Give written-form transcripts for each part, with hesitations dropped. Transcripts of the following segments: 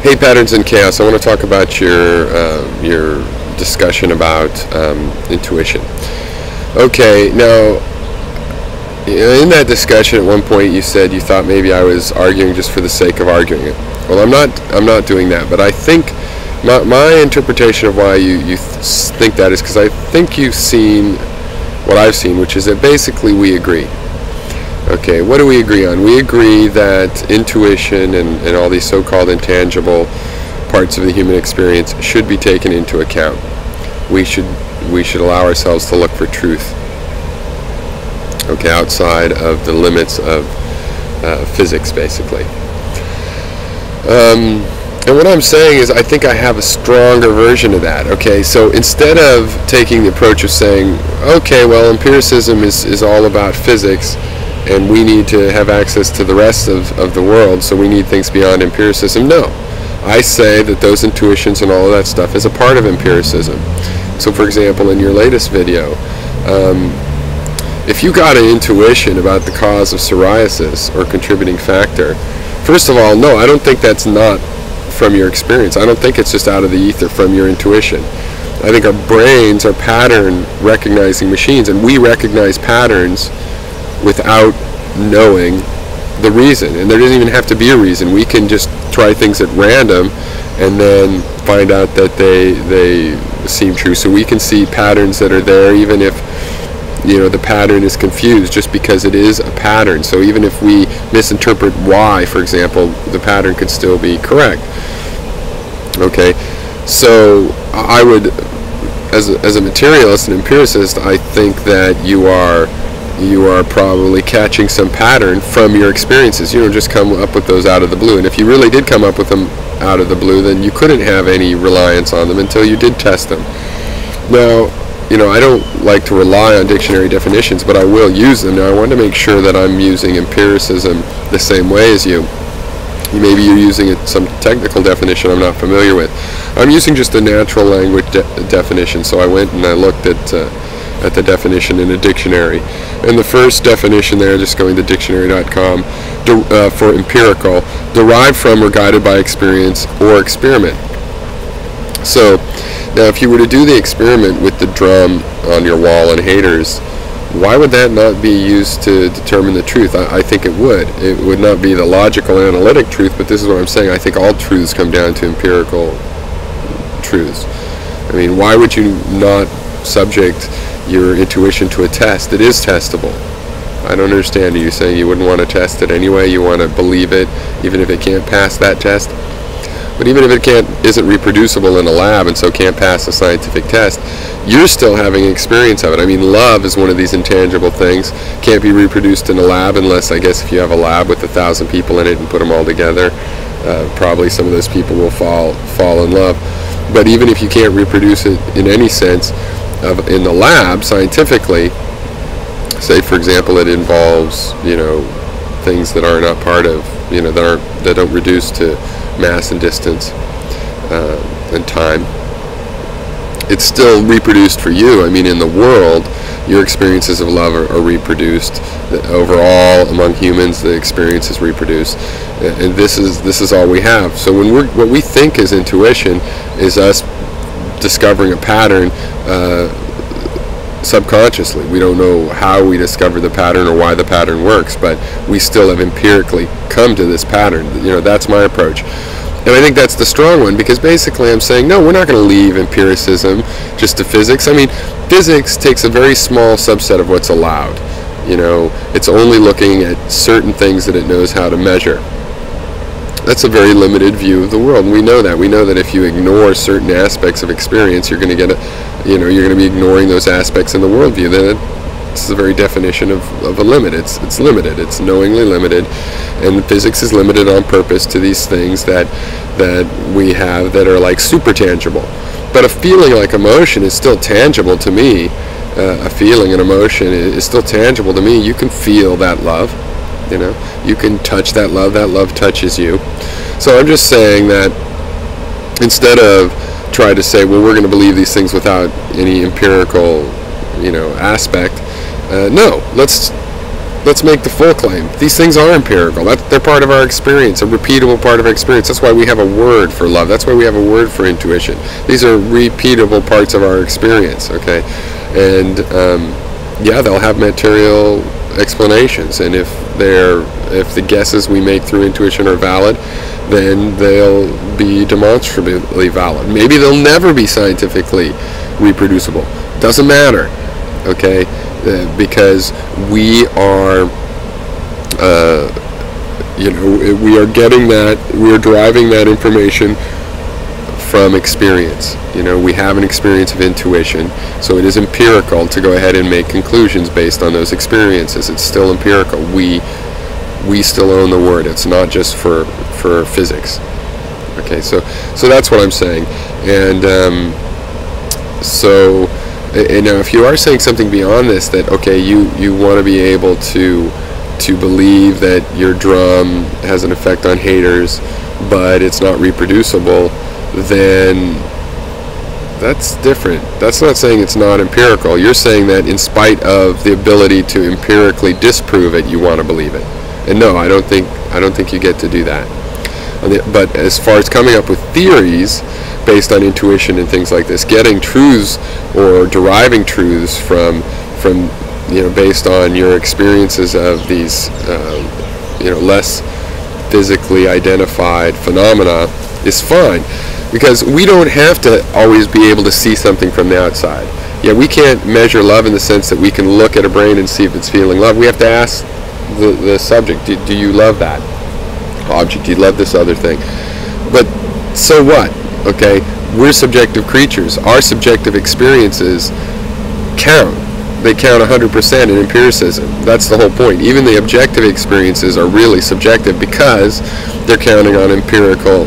Hey, Patterns in Chaos. I want to talk about your discussion about intuition. Okay, now in that discussion, at one point you said you thought maybe I was arguing just for the sake of arguing it. Well, I'm not doing that. But I think my interpretation of why you think that is because I think you've seen what I've seen, which is that basically we agree. Okay, what do we agree on? We agree that intuition and all these so-called intangible parts of the human experience should be taken into account. We should allow ourselves to look for truth, okay, outside of the limits of physics, basically. And what I'm saying is I think I have a stronger version of that. Okay, so instead of taking the approach of saying, okay, well, empiricism is all about physics, and we need to have access to the rest of the world, so we need things beyond empiricism. No. I say that those intuitions and all of that stuff is a part of empiricism. So, for example, in your latest video, if you got an intuition about the cause of psoriasis or contributing factor, first of all, no, I don't think that's not from your experience. I don't think it's just out of the ether from your intuition. I think our brains are pattern recognizing machines, and we recognize patterns without knowing the reason, and there doesn't even have to be a reason. We can just try things at random and then find out that they seem true. So we can see patterns that are there even if the pattern is confused, just because it is a pattern. So even if we misinterpret Y, for example, the pattern could still be correct. Okay, so I would, as a materialist and empiricist, I think that you are probably catching some pattern from your experiences. You don't just come up with those out of the blue. And if you really did come up with them out of the blue, then you couldn't have any reliance on them until you did test them. Now, I don't like to rely on dictionary definitions, but I will use them. Now, I want to make sure that I'm using empiricism the same way as you. Maybe you're using some technical definition I'm not familiar with. I'm using just a natural language definition, so I went and I looked at the definition in a dictionary. And the first definition there, just going to dictionary.com, for empirical, derived from or guided by experience or experiment. So, now if you were to do the experiment with the drum on your wall and haters, why would that not be used to determine the truth? I think it would. It would not be the logical, analytic truth, but this is what I'm saying. I think all truths come down to empirical truths. I mean, why would you not subject your intuition to a test? It is testable. I don't understand. Are you saying you wouldn't want to test it anyway? You want to believe it even if it can't pass that test? But even if it isn't reproducible in a lab and so can't pass a scientific test, you're still having an experience of it. I mean, love is one of these intangible things. Can't be reproduced in a lab unless, I guess, if you have a lab with 1,000 people in it and put them all together, probably some of those people will fall in love. But even if you can't reproduce it in any sense in the lab scientifically, say for example it involves things that are not part of that don't reduce to mass and distance and time, it's still reproduced for you. I mean, in the world, your experiences of love are reproduced. Overall, among humans, the experience is reproduced, and this is all we have. So what we think is intuition is us discovering a pattern subconsciously. We don't know how we discover the pattern or why the pattern works, but we still have empirically come to this pattern. That's my approach. And I think that's the strong one, because basically I'm saying, no, we're not going to leave empiricism just to physics. I mean, physics takes a very small subset of what's allowed. It's only looking at certain things that it knows how to measure. That's a very limited view of the world, and we know that. We know that if you ignore certain aspects of experience, you're going to get you're going to be ignoring those aspects in the worldview. This is the very definition of a limit. It's limited. It's knowingly limited, and physics is limited on purpose to these things that we have that are like super tangible. But a feeling like emotion is still tangible to me. A feeling, an emotion is still tangible to me. You can feel that love. You can touch that love. That love touches you. So I'm just saying that instead of try to say, well, we're going to believe these things without any empirical aspect, no, let's let's make the full claim. These things are empirical. They're part of our experience, a repeatable part of our experience. That's why we have a word for love. That's why we have a word for intuition. These are repeatable parts of our experience, okay? And yeah, they'll have material explanations, and if the guesses we make through intuition are valid, then they'll be demonstrably valid. Maybe they'll never be scientifically reproducible. Doesn't matter, okay? Because we are, we are getting that, we are deriving that information from experience. We have an experience of intuition, so it is empirical to go ahead and make conclusions based on those experiences. It's still empirical. We still own the word. It's not just for physics. Okay, so that's what I'm saying. And so, now if you are saying something beyond this, that okay, you want to be able to believe that your drum has an effect on haters, but it's not reproducible, then that's different. That's not saying it's not empirical. You're saying that in spite of the ability to empirically disprove it, you want to believe it. And no, I don't think you get to do that. But as far as coming up with theories based on intuition and things like this, getting truths or deriving truths from based on your experiences of these less physically identified phenomena is fine, because we don't have to always be able to see something from the outside. Yeah, we can't measure love in the sense that we can look at a brain and see if it's feeling love. We have to ask the subject, do you love that object? Do you love this other thing? But so what? Okay, we're subjective creatures. Our subjective experiences count. They count 100% in empiricism. That's the whole point. Even the objective experiences are really subjective because they're counting on empirical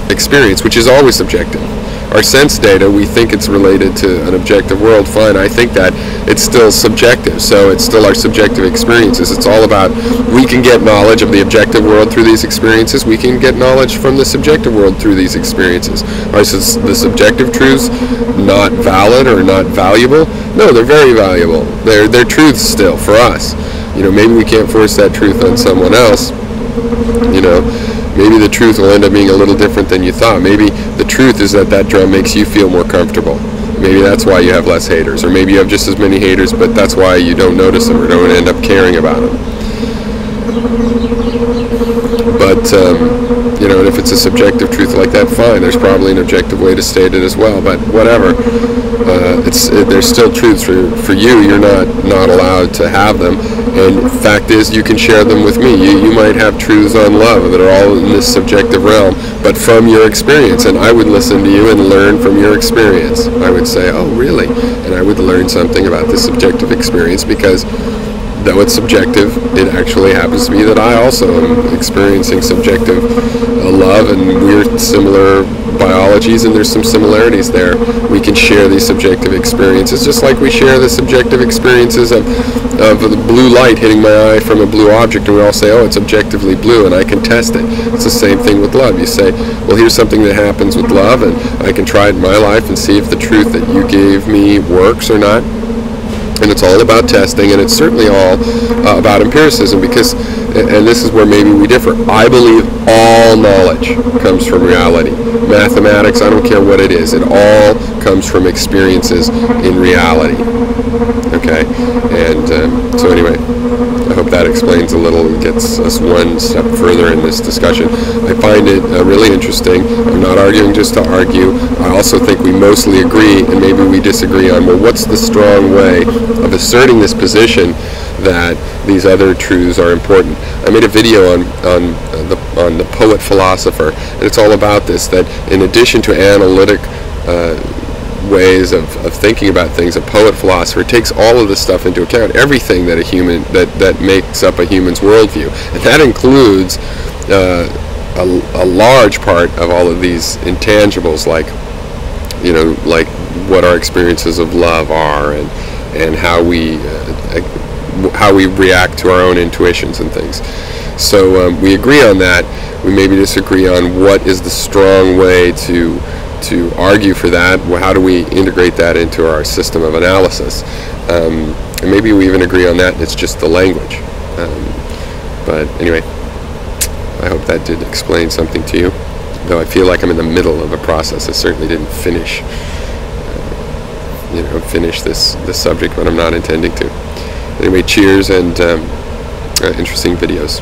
experience, which is always subjective. Our sense data, we think it's related to an objective world. Fine, I think that. It's still subjective, so it's still our subjective experiences. It's all about, we can get knowledge of the objective world through these experiences. We can get knowledge from the subjective world through these experiences. Are the subjective truths not valid or not valuable? No, they're very valuable. They're truths still for us. Maybe we can't force that truth on someone else. Maybe the truth will end up being a little different than you thought. Maybe the truth is that drum makes you feel more comfortable. Maybe that's why you have less haters. Or maybe you have just as many haters, but that's why you don't notice them or don't end up caring about them. But, and if it's a subjective truth like that, fine. There's probably an objective way to state it as well. But whatever. There's still truths for you. You're not allowed to have them. And the fact is, you can share them with me. You might have truths on love that are all in this subjective realm, but from your experience. And I would listen to you and learn from your experience. I would say, oh, really? And I would learn something about this subjective experience, because though it's subjective, it actually happens to be that I also am experiencing subjective love, and we're similar biologies, and there's some similarities there. We can share these subjective experiences, just like we share the subjective experiences of the blue light hitting my eye from a blue object, and we all say, oh, it's objectively blue, and I can test it. It's the same thing with love. You say, well, here's something that happens with love, and I can try it in my life and see if the truth that you gave me works or not. And it's all about testing, and it's certainly all about empiricism, because, and this is where maybe we differ, I believe all knowledge comes from reality. Mathematics, I don't care what it is, it all comes from experiences in reality. Okay? And so anyway, I hope that explains a little and gets us one step further in this discussion. I find it really interesting. I'm not arguing just to argue. I also think we mostly agree, and maybe we disagree on, well, what's the strong way of asserting this position that these other truths are important. I made a video on the poet philosopher, and it's all about this, that in addition to analytic ways of thinking about things, a poet philosopher takes all of this stuff into account, everything that a human that makes up a human's worldview, and that includes a large part of all of these intangibles, like what our experiences of love are, and how we react to our own intuitions and things. So we agree on that. We maybe disagree on what is the strong way to argue for that. How do we integrate that into our system of analysis? And maybe we even agree on that. It's just the language. But anyway, I hope that did explain something to you. Though I feel like I'm in the middle of a process. I certainly didn't finish this subject, but I'm not intending to. Anyway, cheers, and interesting videos.